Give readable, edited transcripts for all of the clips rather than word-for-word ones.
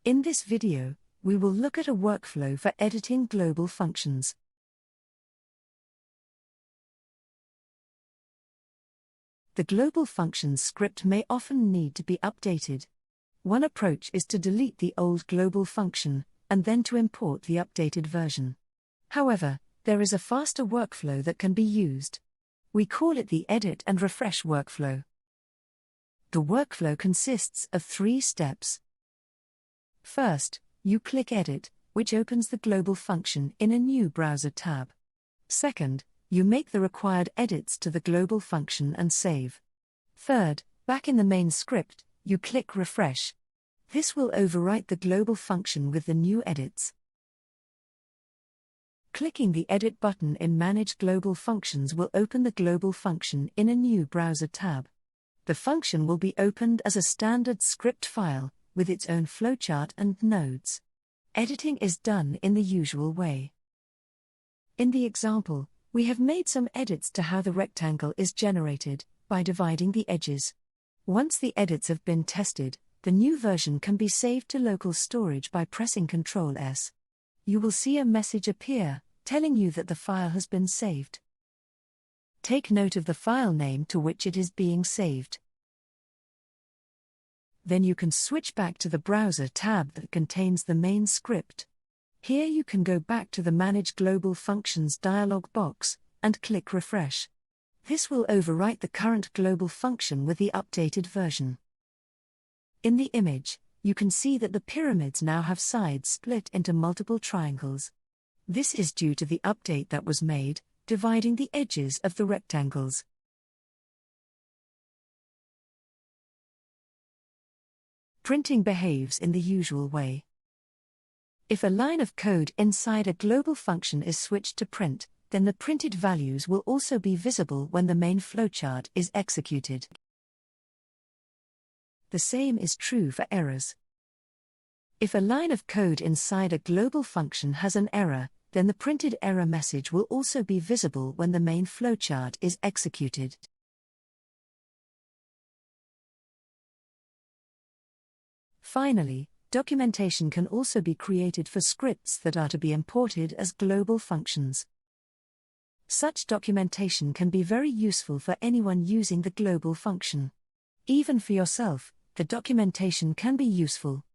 In this video, we will look at a workflow for editing global functions. The global functions script may often need to be updated. One approach is to delete the old global function, and then to import the updated version. However, there is a faster workflow that can be used. We call it the edit and refresh workflow. The workflow consists of 3 steps. First, you click Edit, which opens the global function in a new browser tab. Second, you make the required edits to the global function and save. Third, back in the main script, you click Refresh. This will overwrite the global function with the new edits. Clicking the Edit button in Manage Global Functions will open the global function in a new browser tab. The function will be opened as a standard script file, with its own flowchart and nodes. Editing is done in the usual way. In the example, we have made some edits to how the rectangle is generated, by dividing the edges. Once the edits have been tested, the new version can be saved to local storage by pressing Ctrl+S. You will see a message appear, telling you that the file has been saved. Take note of the file name to which it is being saved. Then you can switch back to the browser tab that contains the main script. Here you can go back to the Manage Global Functions dialog box, and click Refresh. This will overwrite the current global function with the updated version. In the image, you can see that the pyramids now have sides split into multiple triangles. This is due to the update that was made, dividing the edges of the rectangles. Printing behaves in the usual way. If a line of code inside a global function is switched to print, then the printed values will also be visible when the main flowchart is executed. The same is true for errors. If a line of code inside a global function has an error, then the printed error message will also be visible when the main flowchart is executed. Finally, documentation can also be created for scripts that are to be imported as global functions. Such documentation can be very useful for anyone using the global function. Even for yourself, the documentation can be useful.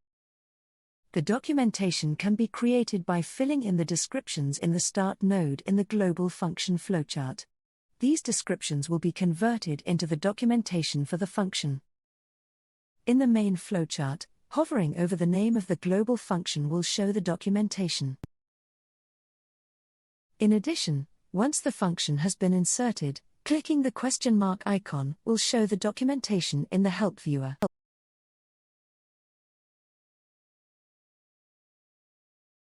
The documentation can be created by filling in the descriptions in the Start node in the global function flowchart. These descriptions will be converted into the documentation for the function. In the main flowchart, hovering over the name of the global function will show the documentation. In addition, once the function has been inserted, clicking the question mark icon will show the documentation in the Help viewer.